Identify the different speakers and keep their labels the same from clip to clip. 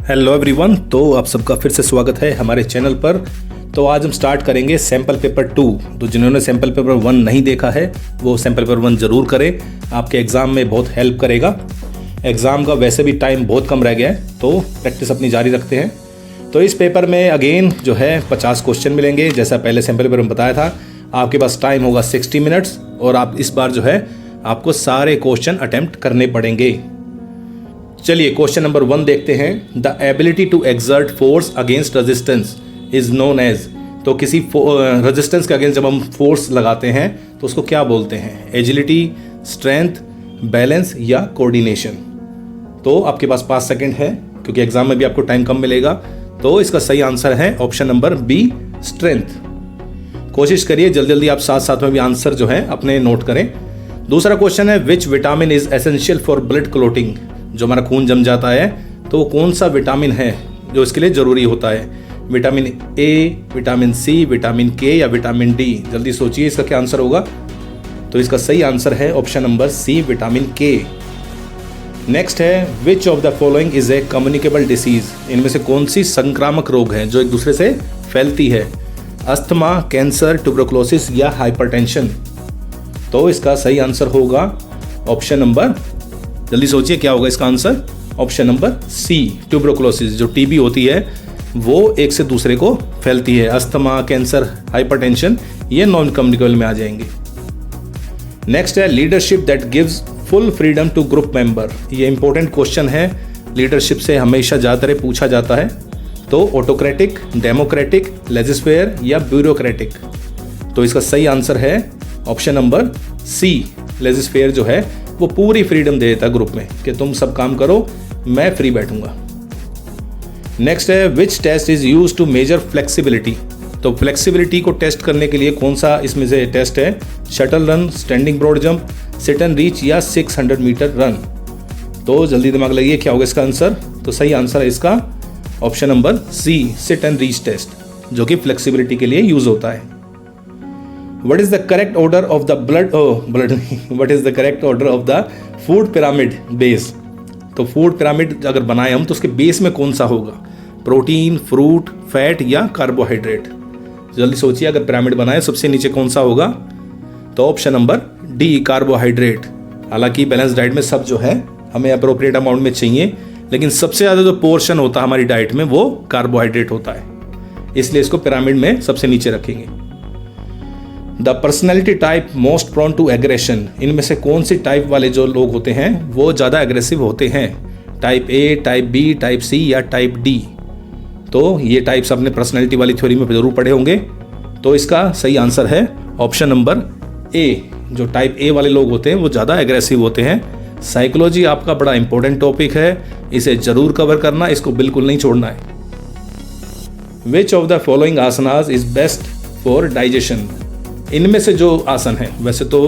Speaker 1: Hello everyone, तो आप सबका फिर से स्वागत है हमारे चैनल पर। तो आज हम स्टार्ट करेंगे सैम्पल पेपर 2। तो जिन्होंने सैम्पल पेपर 1 नहीं देखा है वो सैम्पल पेपर 1 ज़रूर करें, आपके एग्ज़ाम में बहुत हेल्प करेगा। एग्ज़ाम का वैसे भी टाइम बहुत कम रह गया है, तो प्रैक्टिस अपनी जारी रखते हैं। तो इस पेपर में अगेन जो है 50 क्वेश्चन मिलेंगे। जैसा पहले सैम्पल पेपर में बताया था, आपके पास टाइम होगा 60 मिनट्स और आप इस बार जो है आपको सारे क्वेश्चन अटेम्प्ट करने पड़ेंगे। चलिए क्वेश्चन नंबर 1 देखते हैं। The ability to exert force against resistance is known as. तो किसी रेजिस्टेंस के अगेंस्ट जब हम फोर्स लगाते हैं तो उसको क्या बोलते हैं? एजिलिटी, स्ट्रेंथ, बैलेंस या कोऑर्डिनेशन। तो आपके पास 5 सेकंड है, क्योंकि एग्जाम में भी आपको टाइम कम मिलेगा। तो इसका सही आंसर है ऑप्शन नंबर बी, स्ट्रेंथ। कोशिश करिए जल्दी जल्दी आप साथ साथ में भी आंसर जो है अपने नोट करें। दूसरा क्वेश्चन है, which vitamin is essential for blood clotting. जो हमारा खून जम जाता है तो कौन सा विटामिन है जो इसके लिए ज़रूरी होता है? Vitamin A, vitamin C, vitamin K या विटामिन डी? जल्दी सोचिए इसका क्या आंसर होगा। तो इसका सही आंसर है ऑप्शन नंबर सी, विटामिन के। नेक्स्ट है, विच of the following is a communicable disease. इनमें से कौन सी संक्रामक रोग है जो एक दूसरे से फैलती है? अस्थमा, कैंसर, ट्यूबरकुलोसिस या हाइपरटेंशन? तो इसका सही आंसर होगा ऑप्शन नंबर, जल्दी सोचिए क्या होगा इसका answer, option number C, tuberculosis. जो टीबी होती है वो एक से दूसरे को फैलती है। अस्थमा, कैंसर, हाइपरटेंशन ये नॉन कम्युनिकेबल में आ जाएंगे। नेक्स्ट है, leadership that gives full freedom to group member. ये इंपॉर्टेंट क्वेश्चन है, लीडरशिप से हमेशा ज़्यादातर पूछा जाता है। तो ऑटोक्रेटिक, डेमोक्रेटिक, लेजिस्फेयर या ब्यूरोक्रेटिक? तो इसका सही आंसर है ऑप्शन नंबर सी, लेजिस्फेयर। जो है वो पूरी फ्रीडम दे देता ग्रुप में कि तुम सब काम करो, मैं फ्री बैठूंगा। नेक्स्ट है, which test is use to measure flexibility. तो फ्लेक्सिबिलिटी को टेस्ट करने के लिए कौन सा इसमें से टेस्ट है? Shuttle run, standing broad jump, sit and reach या 600 मीटर रन? तो जल्दी दिमाग लगाइए क्या होगा इसका आंसर। तो सही आंसर है इसका option number C, sit and reach test, जो कि फ्लेक्सिबिलिटी के लिए यूज होता है। What is the correct order of the what is the correct order of the food pyramid base? तो फूड पिरामिड अगर बनाए हम तो उसके बेस में कौन सा होगा? प्रोटीन, फ्रूट, फैट या कार्बोहाइड्रेट? जल्दी सोचिए, अगर पिरामिड बनाए सबसे नीचे कौन सा होगा? तो ऑप्शन नंबर डी, कार्बोहाइड्रेट। हालांकि बैलेंस डाइट में सब जो है हमें अप्रोप्रिएट अमाउंट में चाहिए, लेकिन सबसे ज़्यादा जो पोर्शन होता है हमारी डाइट में वो कार्बोहाइड्रेट होता है, इसलिए इसको पिरामिड में सबसे नीचे रखेंगे। The personality type most prone to aggression. इनमें से कौन सी टाइप वाले जो लोग होते हैं वो ज़्यादा एग्रेसिव होते हैं? Type A, type B, type C या टाइप डी? तो ये टाइप्स अपने पर्सनैलिटी वाली थ्योरी में जरूर पढ़े होंगे। तो इसका सही आंसर है ऑप्शन नंबर ए। जो टाइप ए वाले लोग होते हैं वो ज़्यादा एग्रेसिव होते हैं। साइकोलॉजी आपका बड़ा इंपॉर्टेंट टॉपिक है, इसे जरूर कवर करना, इसको बिल्कुल नहीं छोड़ना है। विच of the following asanas is best for digestion. इनमें से जो आसन है, वैसे तो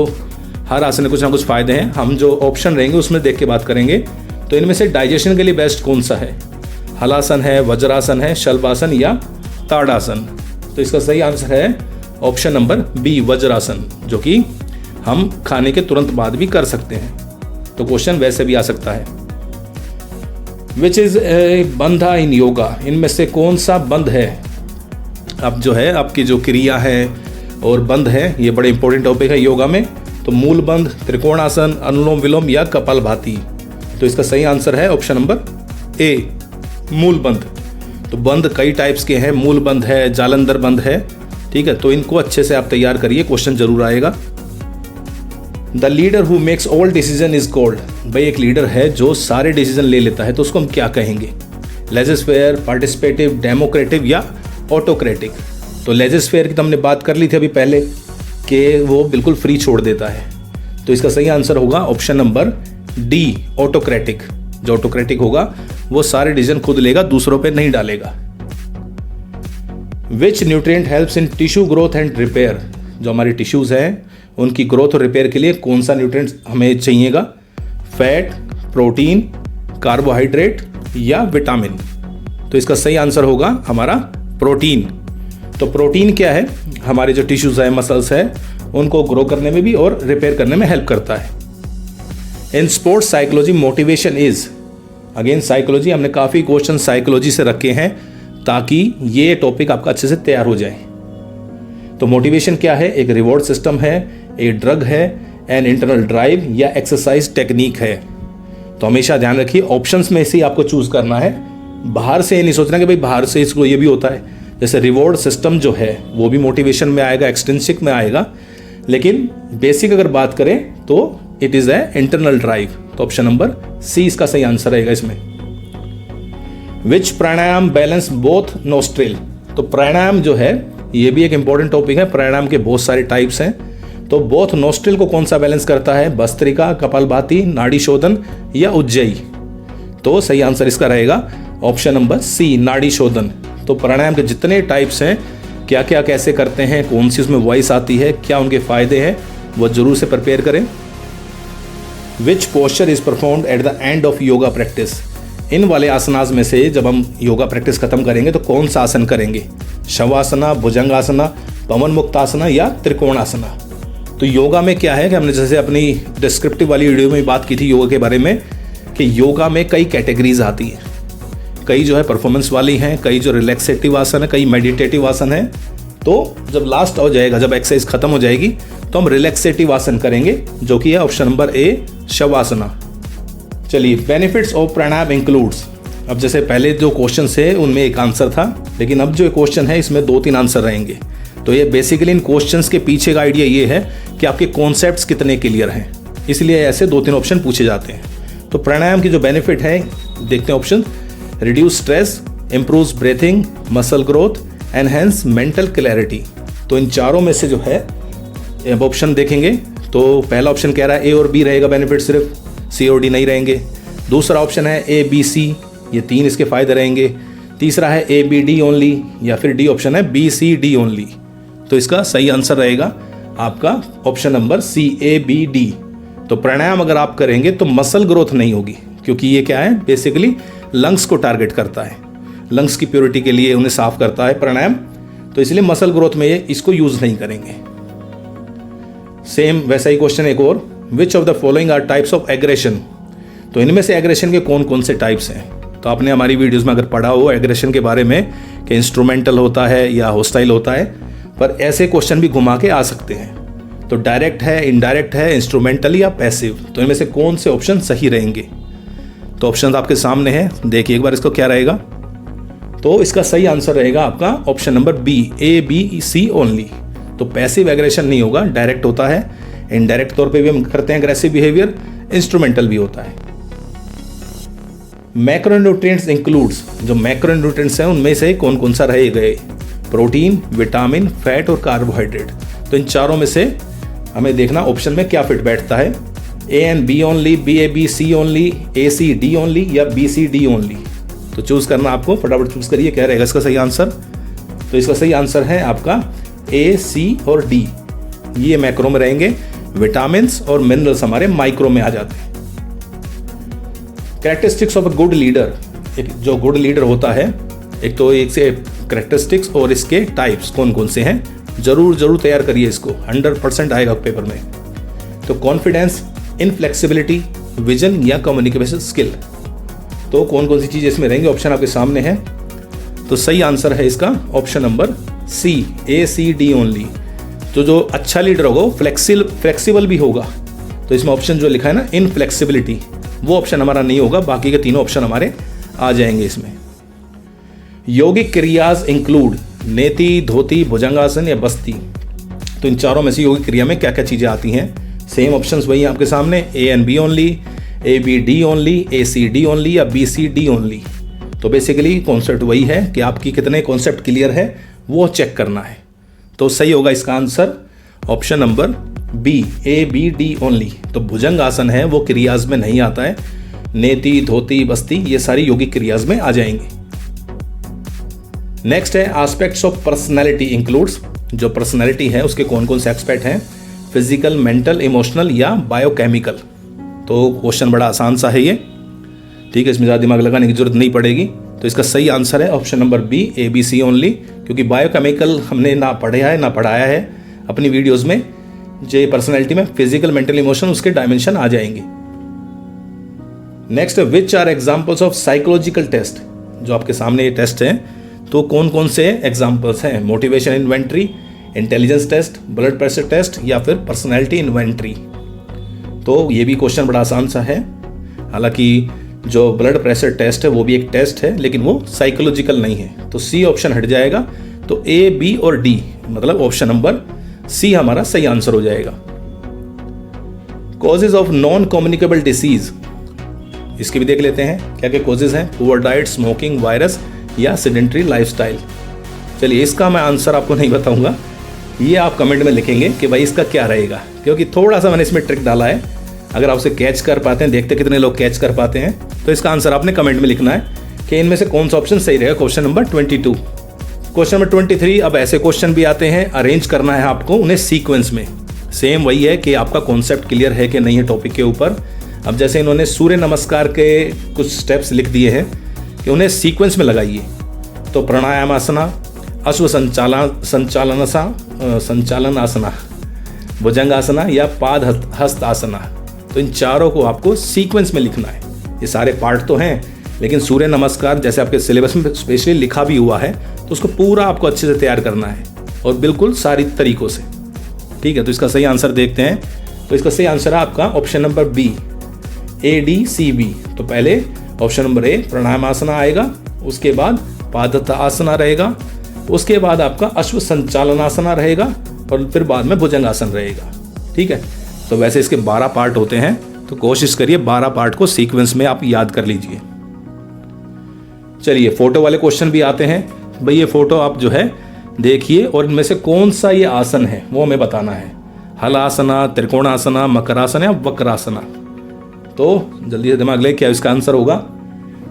Speaker 1: हर आसन में कुछ ना कुछ फायदे हैं, हम जो ऑप्शन रहेंगे उसमें देख के बात करेंगे। तो इनमें से डाइजेशन के लिए बेस्ट कौन सा है? हलासन है, वज्रासन है, शल्वासन या ताड़ासन? तो इसका सही आंसर है ऑप्शन नंबर बी, वज्रासन, जो कि हम खाने के तुरंत बाद भी कर सकते हैं। तो क्वेश्चन वैसे भी आ सकता है। विच इज बंधा इन योगा। इनमें से कौन सा बंध है? अब जो है आपकी जो क्रिया है और बंध है, ये बड़े इंपॉर्टेंट टॉपिक है योगा में। तो मूल बंध, त्रिकोणासन, अनुलोम विलोम या कपालभाति? तो इसका सही आंसर है ऑप्शन नंबर ए, मूल बंध। तो बंध कई टाइप्स के हैं, मूल बंध है, जालंधर बंध है, ठीक है। तो इनको अच्छे से आप तैयार करिए, क्वेश्चन जरूर आएगा। The leader who makes all decision is called. भाई एक लीडर है जो सारे डिसीजन ले लेता है, तो उसको हम क्या कहेंगे? लेजिस्फेयर, पार्टिसिपेटिव, डेमोक्रेटिव या ऑटोक्रेटिक? तो लेजिस्फेयर की तो हमने बात कर ली थी अभी पहले कि वो बिल्कुल फ्री छोड़ देता है। तो इसका सही आंसर होगा ऑप्शन नंबर डी, ऑटोक्रेटिक। जो ऑटोक्रेटिक होगा वो सारे डिसीजन खुद लेगा, दूसरों पे नहीं डालेगा। विच nutrient helps in tissue growth and repair. जो हमारी टिश्यूज हैं उनकी ग्रोथ और रिपेयर के लिए कौन सा न्यूट्रिएंट हमें चाहिएगा? फैट, प्रोटीन, कार्बोहाइड्रेट या विटामिन? तो इसका सही आंसर होगा हमारा प्रोटीन। तो प्रोटीन क्या है? हमारे जो टिश्यूज है, मसल्स है, उनको ग्रो करने में भी और रिपेयर करने में हेल्प करता है। In sports psychology motivation is, again psychology, हमने काफ़ी क्वेश्चन साइकोलॉजी से रखे हैं ताकि ये टॉपिक आपका अच्छे से तैयार हो जाए। तो मोटिवेशन क्या है? एक रिवॉर्ड सिस्टम है, एक ड्रग है, एन इंटरनल ड्राइव या एक्सरसाइज टेक्निक है। तो हमेशा ध्यान रखिए ऑप्शंस में से ही आपको चूज करना है, बाहर से नहीं सोचना कि भाई बाहर से इसको ये भी होता है। जैसे रिवॉर्ड सिस्टम जो है वो भी मोटिवेशन में आएगा, एक्सट्रिंसिक में आएगा, लेकिन बेसिक अगर बात करें तो it is a internal drive. तो ऑप्शन नंबर सी इसका सही आंसर रहेगा इसमें। विच प्राणायाम बैलेंस बोथ नोस्ट्रिल? तो प्राणायाम जो है ये भी एक इंपॉर्टेंट टॉपिक है। प्राणायाम के बहुत सारे टाइप्स हैं, तो बोथ नोस्ट्रिल को कौन सा बैलेंस करता है? भस्त्रिका, कपालभाति, नाड़ी शोधन या उज्जयी? तो सही आंसर इसका रहेगा ऑप्शन नंबर सी, नाड़ी शोधन। तो प्राणायाम के जितने टाइप्स हैं, क्या क्या कैसे करते हैं, कौन सी उसमें वॉइस आती है, क्या उनके फायदे हैं, वो जरूर से प्रिपेयर करें। Which posture is performed at the end of yoga practice? इन वाले आसनास में से जब हम योगा प्रैक्टिस खत्म करेंगे तो कौन सा आसन करेंगे? शवासना, भुजंगासना, पवन मुक्तासना या त्रिकोणासना? तो योगा में क्या है कि हमने जैसे अपनी डिस्क्रिप्टिव वाली वीडियो में बात की थी योगा के बारे में कि योगा में कई कैटेगरीज आती है। कई जो है परफॉर्मेंस वाली हैं, कई जो रिलैक्सेटिव आसन है, कई मेडिटेटिव आसन है। तो जब लास्ट हो जाएगा, जब एक्सरसाइज खत्म हो जाएगी तो हम रिलैक्सेटिव आसन करेंगे, जो कि है ऑप्शन नंबर ए, शवासना। चलिए, बेनिफिट्स ऑफ प्राणायाम इंक्लूड्स। अब जैसे पहले जो क्वेश्चन है उनमें एक आंसर था, लेकिन अब जो क्वेश्चन है इसमें 2-3 आंसर रहेंगे। तो ये बेसिकली इन क्वेश्चंस के पीछे का आइडिया ये है कि आपके कॉन्सेप्ट्स कितने क्लियर हैं, इसलिए ऐसे 2-3 ऑप्शन पूछे जाते हैं। तो प्राणायाम की जो बेनिफिट है देखते हैं option. Reduce stress, improves breathing, muscle growth, enhance mental clarity. तो इन चारों में से जो है अब ऑप्शन देखेंगे तो पहला ऑप्शन कह रहा है ए और बी रहेगा बेनिफिट, सिर्फ सी और डी नहीं रहेंगे। दूसरा ऑप्शन है ए बी सी, ये 3 इसके फायदे रहेंगे। तीसरा है ए बी डी ओनली, या फिर डी ऑप्शन है बी सी डी ओनली। तो इसका सही आंसर रहेगा आपका option number C, A B D. तो प्राणायाम अगर आप करेंगे तो मसल ग्रोथ नहीं होगी, क्योंकि ये क्या है बेसिकली लंग्स को टारगेट करता है, लंग्स की प्योरिटी के लिए उन्हें साफ करता है प्राणायाम, तो इसलिए मसल ग्रोथ में ये इसको यूज नहीं करेंगे। सेम वैसा ही क्वेश्चन एक और, which of the following are types of aggression? तो इनमें से एग्रेशन के कौन कौन से टाइप्स हैं? तो आपने हमारी वीडियोस में अगर पढ़ा हो एग्रेशन के बारे में कि इंस्ट्रूमेंटल होता है या होस्टाइल होता है, पर ऐसे क्वेश्चन भी घुमा के आ सकते हैं। तो डायरेक्ट है, इनडायरेक्ट है, इंस्ट्रूमेंटल या पैसिव? तो इनमें से कौन से ऑप्शन सही रहेंगे? तो ऑप्शन आपके सामने है, देखिए एक बार इसको क्या रहेगा। तो इसका सही आंसर रहेगा आपका option number B, A B C only. तो पैसिव एग्रेशन नहीं होगा, डायरेक्ट होता है, इनडायरेक्ट तौर पे भी हम करते हैं अग्रेसिव बिहेवियर, इंस्ट्रूमेंटल भी होता है। मैक्रोन्यूट्रिएंट्स इंक्लूड्स, जो मैक्रोन्यूट्रिएंट्स हैं उनमें से कौन कौन सा रहे गए? प्रोटीन, विटामिन, फैट और कार्बोहाइड्रेट। तो इन चारों में से हमें देखना ऑप्शन में क्या फिट बैठता है, A and B only, B A B C only, A C D only या बी सी डी ओनली। तो चूज करना आपको, फटाफट चूज करिए क्या रहेगा इसका सही आंसर। तो इसका सही आंसर है आपका ए, सी और डी, ये मैक्रो में रहेंगे। विटामिन्स और मिनरल्स हमारे माइक्रो में आ जाते हैं। Characteristics of a good leader, एक जो गुड लीडर होता है, एक तो एक से कैरेक्टरिस्टिक्स और इसके टाइप्स कौन कौन से हैं, जरूर तैयार करिए इसको, 100% आएगा पेपर में। तो कॉन्फिडेंस, इनफ्लेक्सिबिलिटी, विजन या कम्युनिकेशन स्किल। तो कौन कौन सी चीज़ इसमें रहेंगे, ऑप्शन आपके सामने है। तो सही आंसर है इसका ऑप्शन नंबर सी, ए सी डी ओनली। तो जो अच्छा लीडर होगा वो फ्लेक्सिबल भी होगा। तो इसमें ऑप्शन जो लिखा है ना इनफ्लेक्सिबिलिटी, वो ऑप्शन हमारा नहीं होगा, बाकी के तीनों ऑप्शन हमारे आ जाएंगे इसमें। यौगिक क्रियाज इंक्लूड नेति, धोती, भुजंगासन या बस्ती। तो इन चारों में से यौगिक क्रिया में क्या क्या चीज़ें आती हैं? सेम ऑप्शंस वही आपके सामने, A and B only, A B D only, A C D only या बी सी डी ओनली। तो बेसिकली कॉन्सेप्ट वही है कि आपकी कितने कॉन्सेप्ट क्लियर है वो चेक करना है। तो सही होगा इसका answer option number B, A B D only. तो भुजंग आसन है वो क्रियाज में नहीं आता है, नेति, धोती, बस्ती ये सारी यौगिक क्रियाज में आ जाएंगे। नेक्स्ट है एस्पेक्ट्स ऑफ पर्सनैलिटी इंक्लूड्स, जो पर्सनैलिटी है उसके कौन कौन से एस्पेक्ट हैं, फिजिकल, मेंटल, इमोशनल या बायोकेमिकल। तो क्वेश्चन बड़ा आसान सा है ये, ठीक है, इसमें ज़्यादा दिमाग लगाने की जरूरत नहीं पड़ेगी। तो इसका सही आंसर है option number B, A B C only, क्योंकि बायोकेमिकल हमने ना पढ़ा है ना पढ़ाया है अपनी वीडियोज़ में। जो पर्सनैलिटी में फिजिकल, मेंटल, इमोशनल उसके डायमेंशन आ जाएंगे। Next, which are examples of psychological test. जो आपके सामने ये टेस्ट हैं तो कौन कौन से एग्जाम्पल्स हैं? Motivation inventory, intelligence test, blood pressure test या फिर पर्सनैलिटी इन्वेंट्री। तो ये भी क्वेश्चन बड़ा आसान सा है। हालांकि जो ब्लड प्रेशर टेस्ट है वो भी एक टेस्ट है, लेकिन वो साइकोलॉजिकल नहीं है। तो सी ऑप्शन हट जाएगा। तो ए, बी और डी, मतलब ऑप्शन नंबर सी हमारा सही आंसर हो जाएगा। Causes of non communicable disease, इसके भी देख लेते हैं क्या क्या कॉजेज हैं। पुअर डाइट, स्मोकिंग, वायरस या सेडेंटरी लाइफस्टाइल। चलिए, इसका मैं आंसर आपको नहीं बताऊंगा, ये आप कमेंट में लिखेंगे कि भाई इसका क्या रहेगा, क्योंकि थोड़ा सा मैंने इसमें ट्रिक डाला है। अगर आप उसे कैच कर पाते हैं, देखते कितने लोग कैच कर पाते हैं, तो इसका आंसर आपने कमेंट में लिखना है कि इनमें से कौन सा ऑप्शन सही रहेगा। Question number 22। क्वेश्चन नंबर 23, अब ऐसे क्वेश्चन भी आते हैं, अरेंज करना है आपको उन्हें सीक्वेंस में। सेम वही है कि आपका कॉन्सेप्ट क्लियर है कि नहीं है टॉपिक के ऊपर। अब जैसे इन्होंने सूर्य नमस्कार के कुछ स्टेप्स लिख दिए हैं कि उन्हें सीक्वेंस में लगाइए। तो प्राणायाम आसना, अश्व संचालन आसना, भुजंग आसना या पाद हस्त आसना। तो इन चारों को आपको सीक्वेंस में लिखना है। ये सारे पार्ट तो हैं, लेकिन सूर्य नमस्कार जैसे आपके सिलेबस में स्पेशली लिखा भी हुआ है, तो उसको पूरा आपको अच्छे से तैयार करना है और बिल्कुल सारी तरीकों से। ठीक है, तो इसका सही आंसर देखते हैं। तो इसका सही आंसर है आपका ऑप्शन नंबर बी, ADCB। तो पहले ऑप्शन नंबर ए प्राणायाम आसना आएगा, उसके बाद पादहस्त आसना रहेगा, उसके बाद आपका अश्व संचालन आसना रहेगा और फिर बाद में भुजंग आसन रहेगा। ठीक है, तो वैसे इसके 12 पार्ट होते हैं, तो कोशिश करिए 12 पार्ट को सीक्वेंस में आप याद कर लीजिए। चलिए, फोटो वाले क्वेश्चन भी आते हैं। भाई ये फोटो आप जो है देखिए और इनमें से कौन सा ये आसन है वो हमें बताना है। हलासना, त्रिकोणासना, मकरासन या वक्रासना। तो जल्दी से दिमाग ले, क्या इसका आंसर होगा?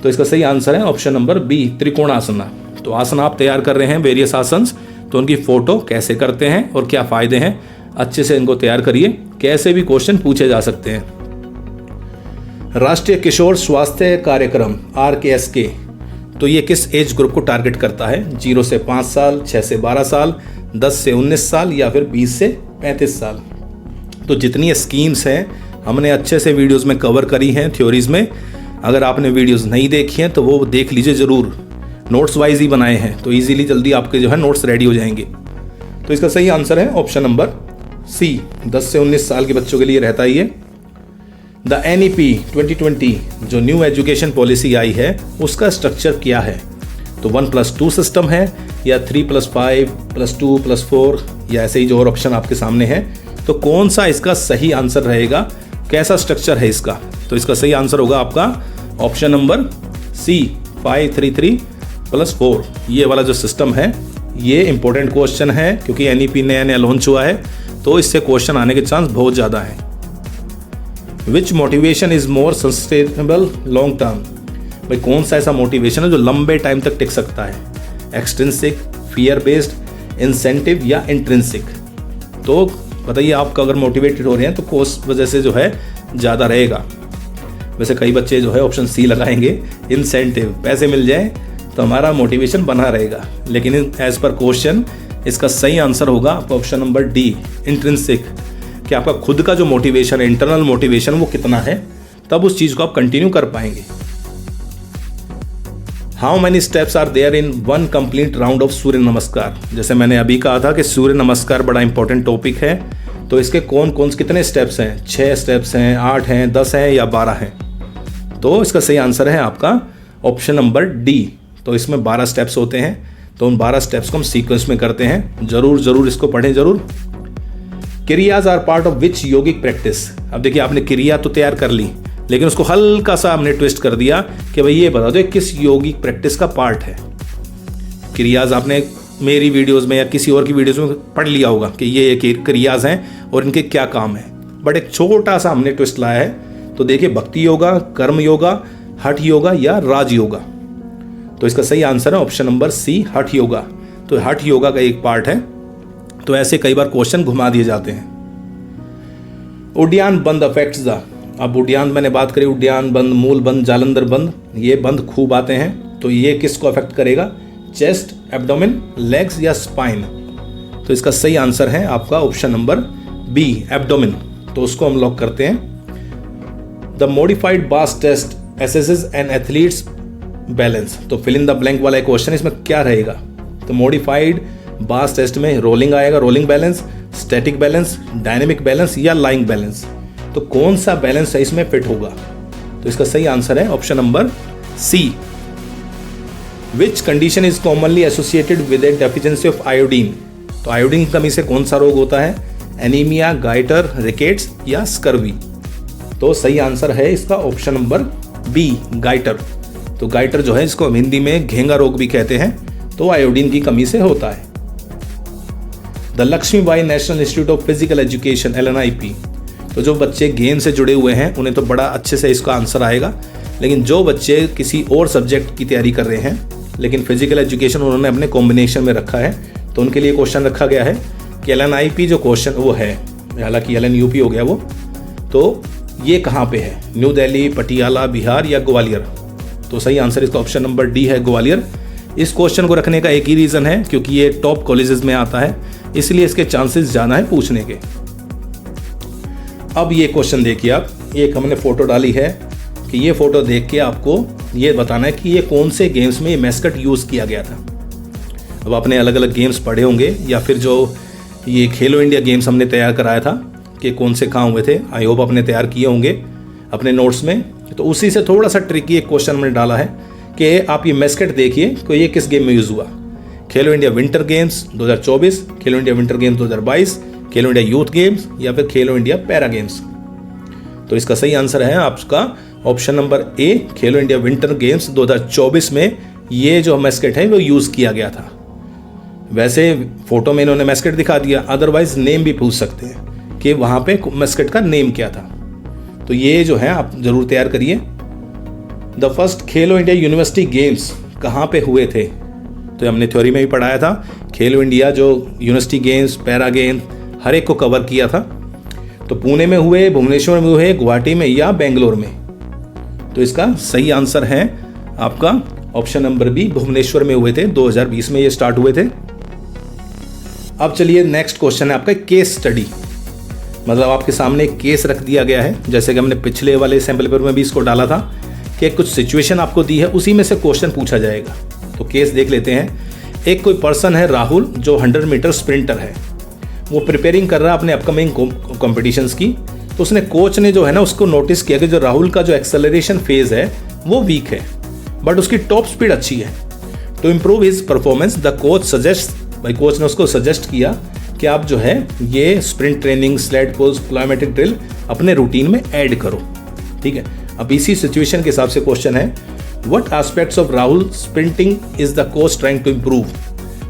Speaker 1: तो इसका सही आंसर है ऑप्शन नंबर बी, त्रिकोणासना। तो आसन आप तैयार कर रहे हैं, वेरियस आसन्स, तो उनकी फोटो कैसे करते हैं और क्या फायदे हैं, अच्छे से इनको तैयार करिए। कैसे भी क्वेश्चन पूछे जा सकते हैं। राष्ट्रीय किशोर स्वास्थ्य कार्यक्रम RKSK, तो ये किस एज ग्रुप को टारगेट करता है? 0 से 5 साल, 6 से 12 साल, 10 से 19 साल या फिर 20 से 35 साल। तो जितनी स्कीम्स हैं हमने अच्छे से वीडियोस में कवर करी हैं थ्योरीज में। अगर आपने वीडियोस नहीं देखी हैं तो वो देख लीजिए ज़रूर। नोट्स वाइज ही बनाए हैं, तो इजीली जल्दी आपके जो है नोट्स रेडी हो जाएंगे। तो इसका सही आंसर है ऑप्शन नंबर सी, 10 से 19 साल के बच्चों के लिए रहता ही है। द NEP 2020 जो न्यू एजुकेशन पॉलिसी आई है, उसका स्ट्रक्चर क्या है? तो 1+2 सिस्टम है या 3+5+2+4 या ऐसे ही जो और ऑप्शन आपके सामने है। तो कौन सा इसका सही आंसर रहेगा, कैसा स्ट्रक्चर है इसका? तो इसका सही आंसर होगा आपका ऑप्शन नंबर सी, 5+3+4। ये वाला जो सिस्टम है ये इंपॉर्टेंट क्वेश्चन है, क्योंकि NEP नया लॉन्च हुआ है, तो इससे क्वेश्चन आने के चांस बहुत ज़्यादा है। Which motivation is more sustainable long term? भाई कौन सा ऐसा मोटिवेशन है जो लंबे टाइम तक टिक सकता है? एक्सट्रिंसिक, फियर बेस्ड, इंसेंटिव या इंट्रिंसिक? तो बताइए, आपका अगर मोटिवेटेड हो रहे हैं तो कोस वजह से जो है ज़्यादा रहेगा। वैसे कई बच्चे जो है ऑप्शन सी लगाएंगे, इंसेंटिव, पैसे मिल जाए तो हमारा मोटिवेशन बना रहेगा। लेकिन एज पर क्वेश्चन इसका सही आंसर होगा ऑप्शन नंबर डी, इंट्रिंसिक। कि आपका खुद का जो मोटिवेशन है, इंटरनल मोटिवेशन, वो कितना है, तब उस चीज़ को आप कंटिन्यू कर पाएंगे। How many steps are there in 1 complete round of Surya Namaskar? जैसे मैंने अभी कहा था कि सूर्य नमस्कार बड़ा इंपॉर्टेंट टॉपिक है, तो इसके कौन कौन से कितने स्टेप्स हैं? 6 स्टेप्स हैं, 8 हैं, 10 हैं या 12 हैं? तो इसका सही आंसर है आपका ऑप्शन नंबर डी। तो इसमें 12 स्टेप्स होते हैं, तो उन 12 स्टेप्स को हम सीक्वेंस में करते हैं। जरूर इसको पढ़ें जरूर। Kriyas are part of which yogic practice? अब देखिए, आपने क्रिया तो तैयार कर ली, लेकिन उसको हल्का सा हमने ट्विस्ट कर दिया कि भाई ये बता दो किस योगिक प्रैक्टिस का पार्ट है। क्रियाज आपने मेरी वीडियोस में या किसी और की वीडियोस में पढ़ लिया होगा कि ये क्रियाज हैं और इनके क्या काम है, बट एक छोटा सा हमने ट्विस्ट लाया है। तो देखिए, भक्ति योगा, कर्म योगा, हठ योगा या राज योगा? तो इसका सही आंसर है ऑप्शन नंबर सी, हठ योगा। तो हठ योगा का एक पार्ट है। तो ऐसे कई बार क्वेश्चन घुमा दिए जाते हैं। उड्डयन बंद अफेक्ट्स द, अब उड्डयन मैंने बात करी, उड्डयन बंद, मूल बंद, जालंधर बंद, ये बंद खूब आते हैं। तो ये किसको अफेक्ट करेगा? चेस्ट, एब्डोमेन, लेग्स या स्पाइन? तो इसका सही आंसर है आपका ऑप्शन नंबर बी, एब्डोमेन। तो उसको हम लॉक करते हैं। The modified Bass test assesses an athlete's balance. तो फिल इन द ब्लैंक वाला क्वेश्चन इसमें क्या रहेगा? तो मॉडिफाइड बास टेस्ट में रोलिंग आएगा, rolling balance, static balance, dynamic balance या लाइंग बैलेंस। तो कौन सा बैलेंस है इसमें फिट होगा? तो इसका सही आंसर है option number C. Which condition is commonly associated with a deficiency of iodine? तो आयोडीन की कमी से कौन सा रोग होता है? एनीमिया, गाइटर, रिकेट्स या स्कर्वी? तो सही आंसर है इसका ऑप्शन नंबर बी, गाइटर। तो गाइटर जो है इसको हिंदी में घेंगा रोग भी कहते हैं, तो आयोडीन की कमी से होता है। The Lakshmibai national institute of physical education LNIP। तो जो बच्चे गेम से जुड़े हुए हैं उन्हें तो बड़ा अच्छे से इसका आंसर आएगा, लेकिन जो बच्चे किसी और सब्जेक्ट की तैयारी कर रहे हैं लेकिन फिजिकल एजुकेशन उन्होंने अपने कॉम्बिनेशन में रखा है, तो उनके लिए क्वेश्चन रखा गया है कि LNIP जो क्वेश्चन वो है, हालांकि LNUP हो गया वो, तो ये कहाँ पे है? न्यू दिल्ली, पटियाला, बिहार या ग्वालियर? तो सही आंसर इसका ऑप्शन नंबर डी है, ग्वालियर। इस क्वेश्चन को रखने का एक ही रीज़न है, क्योंकि ये टॉप कॉलेजेस में आता है, इसलिए इसके चांसेस ज़्यादा है पूछने के। अब ये क्वेश्चन देखिए आप, एक हमने फ़ोटो डाली है कि ये फ़ोटो देख के आपको ये बताना है कि ये कौन से गेम्स में ये मैस्कट यूज़ किया गया था। अब आपने अलग अलग गेम्स पढ़े होंगे, या फिर जो ये खेलो इंडिया गेम्स हमने तैयार कराया था कि कौन से कहाँ हुए थे, आई होप आपने तैयार किए होंगे अपने नोट्स में। तो उसी से थोड़ा सा ट्रिकी एक क्वेश्चन मैंने डाला है कि आप ये मैस्कट देखिए कि ये किस गेम में यूज़ हुआ। खेलो इंडिया विंटर गेम्स 2024, खेलो इंडिया विंटर गेम्स 2022, खेलो इंडिया यूथ गेम्स या फिर खेलो इंडिया पैरा गेम्स? तो इसका सही आंसर है आपका ऑप्शन नंबर ए, खेलो इंडिया विंटर गेम्स 2024 में ये जो मैस्कट है वो यूज़ किया गया था। वैसे फोटो में इन्होंने मैस्कट दिखा दिया, अदरवाइज नेम भी पूछ सकते हैं कि वहाँ पे मैस्कट का नेम क्या था। तो ये जो है आप जरूर तैयार करिए। The first Khelo India university games कहाँ पे हुए थे? तो हमने थ्योरी में भी पढ़ाया था, खेलो इंडिया जो यूनिवर्सिटी गेम्स, पैरा गेम्स हर एक को कवर किया था। तो पुणे में हुए, भुवनेश्वर में हुए, गुवाहाटी में या बेंगलोर में? तो इसका सही आंसर है आपका ऑप्शन नंबर बी, भुवनेश्वर में हुए थे, 2020 में ये स्टार्ट हुए थे। अब चलिए नेक्स्ट क्वेश्चन है आपका केस स्टडी। मतलब आपके सामने एक केस रख दिया गया है, जैसे कि हमने पिछले वाले सैंपल पेपर में भी इसको डाला था कि कुछ सिचुएशन आपको दी है, उसी में से क्वेश्चन पूछा जाएगा। तो केस देख लेते हैं। एक कोई पर्सन है राहुल, जो 100 मीटर स्प्रिंटर है, वो प्रिपेयरिंग कर रहा है अपने अपकमिंग कॉम्पिटिशन्स की। तो उसने कोच ने जो है ना उसको नोटिस किया कि जो राहुल का जो एक्सेलरेशन फेज है वो वीक है, बट उसकी टॉप स्पीड अच्छी है। To improve his performance the coach suggest, भाई कोच ने उसको सजेस्ट किया कि आप जो है ये sprint training, sled pulls, plyometric drill अपने रूटीन में ऐड करो। ठीक है, अब इसी सिचुएशन के हिसाब से क्वेश्चन है, what aspects of Rahul sprinting is the coach trying to improve?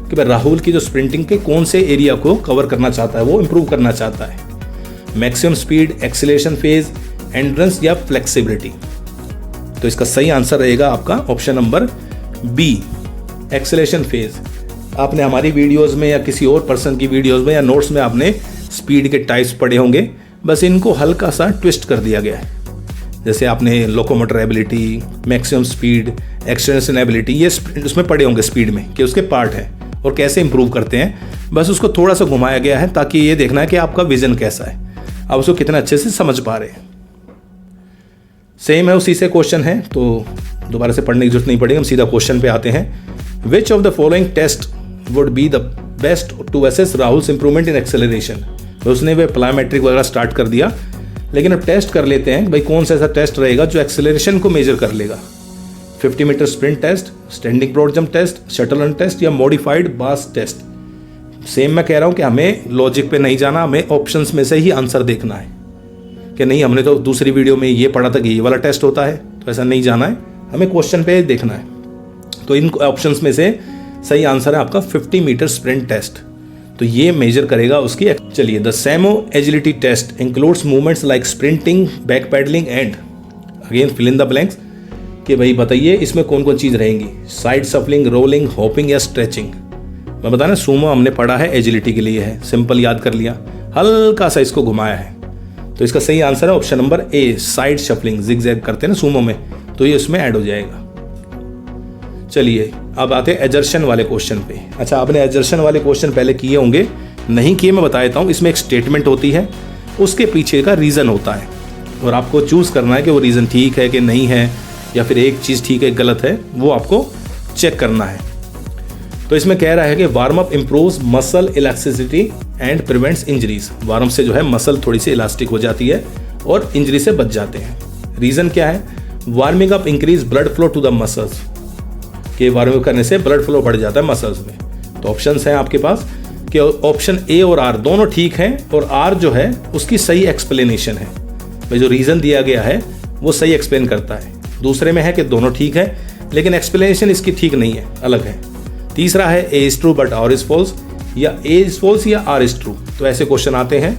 Speaker 1: कि भाई राहुल की जो स्प्रिंटिंग के कौन से एरिया को कवर करना चाहता है, वो इम्प्रूव करना चाहता है? Maximum speed, acceleration phase, endurance या फ्लेक्सिबिलिटी? तो इसका सही आंसर रहेगा आपका option number B, acceleration phase. आपने हमारी वीडियोस में या किसी और पर्सन की वीडियोस में या नोट्स में आपने स्पीड के टाइप्स पढ़े होंगे, बस इनको हल्का सा ट्विस्ट कर दिया गया है। जैसे आपने locomotor ability, maximum speed, extension ability, ये उसमें पढ़े होंगे स्पीड में कि उसके पार्ट हैं और कैसे इंप्रूव करते हैं। बस उसको थोड़ा सा घुमाया गया है ताकि ये देखना है कि आपका विजन कैसा है, आप उसको कितना अच्छे से समझ पा रहे हैं। सेम है, उसी से क्वेश्चन है, तो दोबारा से पढ़ने की जरूरत नहीं पड़ेगी, हम सीधा क्वेश्चन पे आते हैं। Which of the following test would be the best to assess Rahul's improvement in acceleration? तो उसने वे प्लायोमेट्रिक वगैरह स्टार्ट कर दिया, लेकिन अब टेस्ट कर लेते हैं भाई कौन सा ऐसा टेस्ट रहेगा जो एक्सेलरेशन को मेजर कर लेगा। 50 metre sprint test, standing broad jump test, shuttle run test या मॉडिफाइड बास टेस्ट? सेम मैं कह रहा हूँ कि हमें लॉजिक पे नहीं जाना, हमें ऑप्शंस में से ही आंसर देखना है कि नहीं हमने तो दूसरी वीडियो में ये पढ़ा था कि ये वाला टेस्ट होता है, तो ऐसा नहीं जाना है, हमें क्वेश्चन पे देखना है। तो इन ऑप्शंस में से सही आंसर है आपका 50 मीटर स्प्रिंट टेस्ट, तो ये मेजर करेगा उसकी। चलिए, the SEMO agility test includes movements like sprinting, backpedalling and, again fill in the blanks, कि भाई बताइए इसमें कौन कौन चीज़ रहेंगी? साइड सफलिंग, रोलिंग, हॉपिंग या स्ट्रेचिंग? मैं बताना, सूमो हमने पढ़ा है एजिलिटी के लिए है, सिंपल याद कर लिया, हल्का सा इसको घुमाया है। तो इसका सही आंसर है option number A, side shuffling, zig zag करते हैं ना सूमो में, तो ये उसमें ऐड हो जाएगा। चलिए अब आते हैं एजर्शन वाले क्वेश्चन पे। अच्छा, आपने एजर्शन वाले क्वेश्चन पहले किए होंगे, नहीं किए मैं बता देता हूँ। इसमें एक स्टेटमेंट होती है, उसके पीछे का रीज़न होता है और आपको चूज़ करना है कि वो रीज़न ठीक है कि नहीं है, या फिर एक चीज़ ठीक है एक गलत है, वो आपको चेक करना है। तो इसमें कह रहा है कि warm up improves muscle elasticity and prevents injuries. Warm से जो है मसल थोड़ी सी इलास्टिक हो जाती है और इंजरी से बच जाते हैं। रीज़न क्या है? Warming up increase blood flow to the muscles, कि वार्मिंग करने से ब्लड फ्लो बढ़ जाता है मसल्स में। तो ऑप्शंस हैं आपके पास कि ऑप्शन ए और आर दोनों ठीक हैं, और आर जो है उसकी सही एक्सप्लेनेशन है। भाई जो रीज़न दिया गया है वो सही एक्सप्लेन करता है। दूसरे में है कि दोनों ठीक है लेकिन एक्सप्लेनेशन इसकी ठीक नहीं है, अलग है। तीसरा है A is true but R is false, या ए इज फॉल्स या आर इज ट्रू। तो ऐसे क्वेश्चन आते हैं।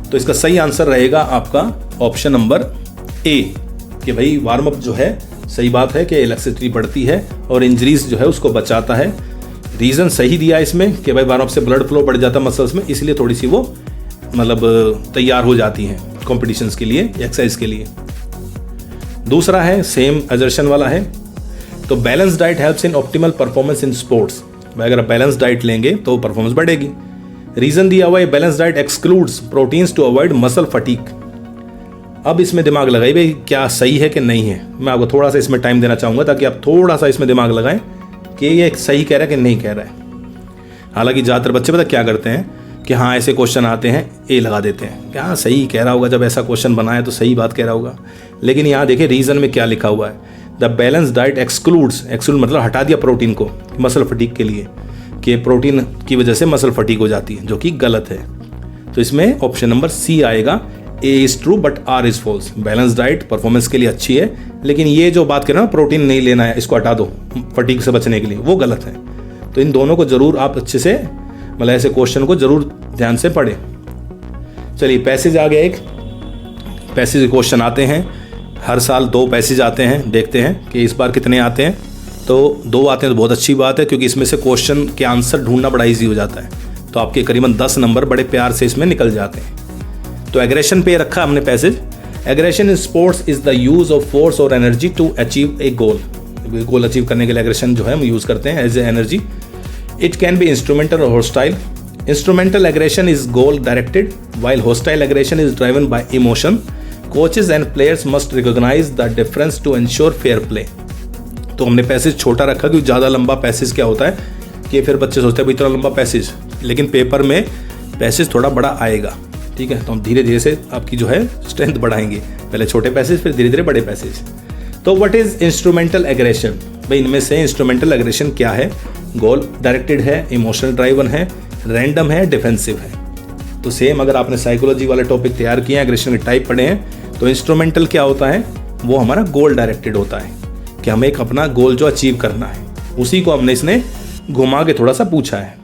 Speaker 1: तो इसका सही आंसर रहेगा आपका ऑप्शन नंबर ए, कि भाई वार्म अप जो है सही बात है कि इलेक्ट्रिसिटी बढ़ती है और इंजरीज जो है उसको बचाता है। रीज़न सही दिया इसमें कि भाई वार्म अप से ब्लड फ्लो बढ़ जाता है मसल्स में, इसलिए थोड़ी सी वो मतलब तैयार हो जाती हैं कॉम्पिटिशन्स के लिए, एक्सरसाइज के लिए। दूसरा है सेम असर्शन वाला है। तो balance diet helps in optimal performance in sports. भाई अगर बैलेंस डाइट लेंगे तो परफॉर्मेंस बढ़ेगी। रीज़न दिया हुआ है balance diet excludes proteins to avoid muscle fatigue. अब इसमें दिमाग लगाइए भाई क्या सही है कि नहीं है। मैं आपको थोड़ा सा इसमें टाइम देना चाहूँगा ताकि आप थोड़ा सा इसमें दिमाग लगाएं कि ये सही कह रहा है कि नहीं कह रहा है। हालांकि ज़्यादातर बच्चे पता क्या करते हैं कि हाँ ऐसे क्वेश्चन आते हैं ए लगा देते हैं कि हाँ सही कह रहा होगा, जब ऐसा क्वेश्चन बना है तो सही बात कह रहा होगा। लेकिन यहाँ देखिए रीज़न में क्या लिखा हुआ है, द बैलेंस डाइट एक्सक्लूड मतलब हटा दिया प्रोटीन को मसल फटीक के लिए, कि प्रोटीन की वजह से मसल फटीक हो जाती है, जो कि गलत है। तो इसमें ऑप्शन नंबर सी आएगा, A is true but R is false. Balance diet performance के लिए अच्छी है, लेकिन ये जो बात करें ना प्रोटीन नहीं लेना है, इसको हटा दो फटीक से बचने के लिए, वो गलत है। तो इन दोनों को जरूर आप अच्छे से मतलब ऐसे क्वेश्चन को जरूर ध्यान से पढ़ें। चलिए पैसेज आ गया, एक पैसेज क्वेश्चन आते हैं। हर साल 2 पैसेज आते हैं, देखते हैं कि इस बार कितने आते हैं। तो 2 आते हैं तो बहुत अच्छी बात है, क्योंकि इसमें से क्वेश्चन के आंसर ढूंढना बड़ा ईजी हो जाता है। तो आपके करीबन 10 नंबर बड़े प्यार से इसमें निकल जाते हैं। तो एग्रेशन पे रखा हमने passage. Aggression in sports is the use of force और energy to achieve a goal. Goal achieve करने के लिए एग्रेशन जो है हम यूज करते हैं as a energy. It can be instrumental और hostile. Instrumental aggression is goal directed while hostile aggression is driven by emotion. Coaches and players must recognize the difference to ensure fair play. तो हमने passage छोटा रखा क्योंकि ज़्यादा लंबा passage क्या होता है कि फिर बच्चे सोचते हैं इतना लंबा पैसेज, लेकिन पेपर में पैसेज थोड़ा बड़ा आएगा। ठीक है, तो हम धीरे धीरे से आपकी जो है स्ट्रेंथ बढ़ाएंगे, पहले छोटे पैसेज फिर धीरे धीरे बड़े पैसेज। तो व्हाट इज इंस्ट्रूमेंटल एग्रेशन? भाई इनमें से इंस्ट्रूमेंटल एग्रेशन क्या है? गोल डायरेक्टेड है, इमोशनल ड्राइवन है, रैंडम है, डिफेंसिव है। तो सेम अगर आपने साइकोलॉजी वाले टॉपिक तैयार किए हैं, एग्रेशन के टाइप पढ़े हैं, तो इंस्ट्रूमेंटल क्या होता है? वो हमारा गोल डायरेक्टेड होता है कि हमें एक अपना गोल जो अचीव करना है, उसी को हमने इसने घुमा के थोड़ा सा पूछा है।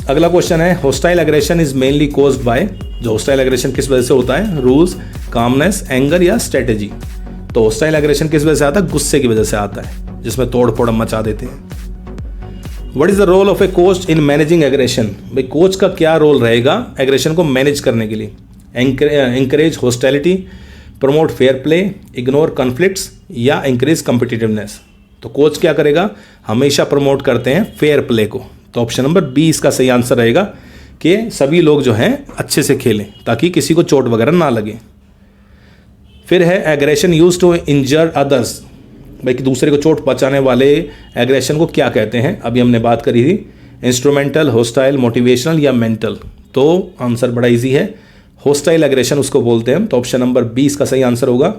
Speaker 1: अगला क्वेश्चन है hostile aggression is mainly caused by. जो होस्टाइल एग्रेशन किस वजह से होता है? रूल्स, कामनेस, एंगर या स्ट्रेटेजी। तो होस्टाइल एग्रेशन किस वजह से आता है? गुस्से की वजह से आता है, जिसमें तोड़ फोड़ मचा देते हैं। What is the role of a coach in managing aggression? भाई कोच का क्या रोल रहेगा एग्रेशन को मैनेज करने के लिए? Encourage hostility, promote fair play, ignore conflicts या इंक्रीज कॉम्पिटिटिवनेस। तो कोच क्या करेगा? हमेशा प्रमोट करते हैं फेयर प्ले को। तो ऑप्शन नंबर बी इसका सही आंसर रहेगा कि सभी लोग जो हैं अच्छे से खेलें ताकि किसी को चोट वगैरह ना लगे। फिर है aggression use to injure others. भाई कि दूसरे को चोट पहुंचाने वाले एग्रेशन को क्या कहते हैं? अभी हमने बात करी थी, इंस्ट्रूमेंटल, होस्टाइल, मोटिवेशनल या मेंटल। तो आंसर बड़ा इजी है, होस्टाइल एग्रेशन उसको बोलते हैं। तो ऑप्शन नंबर बी इसका सही आंसर होगा।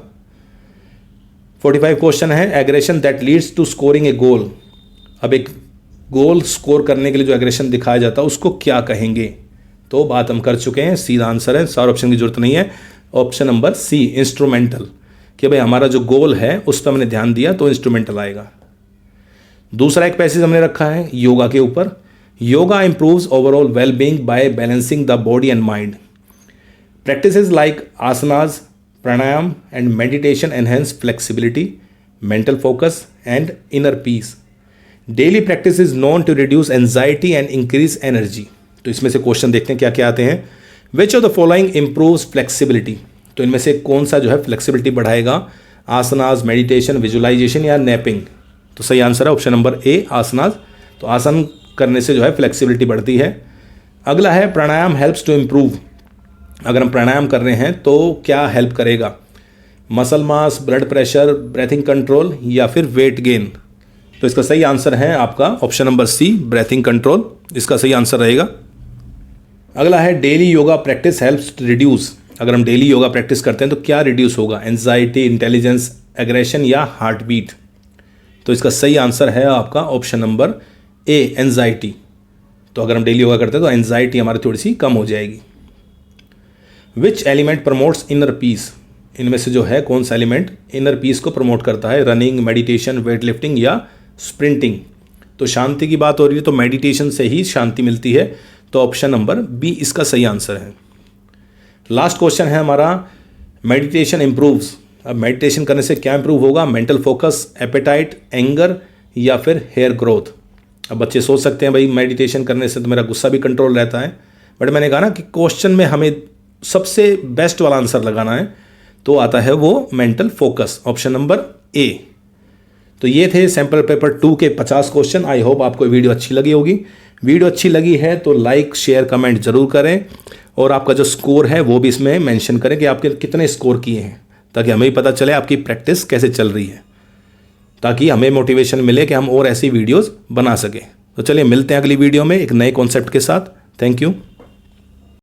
Speaker 1: 45 क्वेश्चन है aggression that leads to scoring a goal. अब एक गोल स्कोर करने के लिए जो एग्रेशन दिखाया जाता है उसको क्या कहेंगे? तो बात हम कर चुके हैं, सीधा आंसर है, 4 ऑप्शन की जरूरत नहीं है। ऑप्शन नंबर सी इंस्ट्रूमेंटल, कि भाई हमारा जो गोल है उस पर हमने ध्यान दिया तो इंस्ट्रूमेंटल आएगा। दूसरा एक पैसेज हमने रखा है योगा के ऊपर। Yoga improves overall well being by balancing the body and mind. Practices like asanas, pranayama and meditation enhance flexibility, mental focus and inner peace. Daily practice is known to reduce anxiety and increase energy. तो इसमें से question देखते हैं क्या क्या आते हैं। Which of the following improves flexibility? तो इनमें से कौन सा जो है फ्लेक्सिबिलिटी बढ़ाएगा? आसनाज, मेडिटेशन, विजुअलाइजेशन या नैपिंग? तो सही आंसर है ऑप्शन नंबर ए आसनाज। तो आसन करने से जो है फ्लेक्सिबिलिटी बढ़ती है। अगला है प्राणायाम हेल्प्स टू इम्प्रूव। अगर हम प्राणायाम कर रहे हैं तो क्या हेल्प करेगा? Muscle mass, blood pressure, breathing control या फिर वेट गेन। तो इसका सही आंसर है आपका option number C, breathing control, इसका सही आंसर रहेगा। अगला है daily yoga practice helps reduce. अगर हम डेली योगा प्रैक्टिस करते हैं तो क्या रिड्यूस होगा? एंजाइटी, इंटेलिजेंस, एग्रेशन या हार्ट बीट। तो इसका सही आंसर है आपका ऑप्शन नंबर ए, एंजाइटी। तो अगर हम डेली योगा करते हैं तो एंजाइटी हमारी थोड़ी सी कम हो जाएगी। Which element promotes inner peace. इनमें से जो है कौन सा एलिमेंट इनर पीस को प्रमोट करता है? रनिंग, मेडिटेशन, वेट लिफ्टिंग या स्प्रिंटिंग। तो शांति की बात हो रही है तो मेडिटेशन से ही शांति मिलती है, तो ऑप्शन नंबर बी इसका सही आंसर है। लास्ट क्वेश्चन है हमारा, मेडिटेशन इंप्रूव्स। अब मेडिटेशन करने से क्या इंप्रूव होगा? मेंटल फोकस, एपेटाइट, एंगर या फिर हेयर ग्रोथ। अब बच्चे सोच सकते हैं भाई मेडिटेशन करने से तो मेरा गुस्सा भी कंट्रोल रहता है, बट मैंने कहा ना कि क्वेश्चन में हमें सबसे बेस्ट वाला आंसर लगाना है, तो आता है वो मेंटल फोकस, ऑप्शन नंबर ए। तो ये थे सैम्पल पेपर 2 के 50 क्वेश्चन। आई होप आपको वीडियो अच्छी लगी होगी। वीडियो अच्छी लगी है तो लाइक, शेयर, कमेंट जरूर करें, और आपका जो स्कोर है वो भी इसमें मेंशन करें कि आपके कितने स्कोर किए हैं, ताकि हमें भी पता चले आपकी प्रैक्टिस कैसे चल रही है, ताकि हमें मोटिवेशन मिले कि हम और ऐसी वीडियोस बना सकें। तो चलिए मिलते हैं अगली वीडियो में एक नए कॉन्सेप्ट के साथ। Thank you.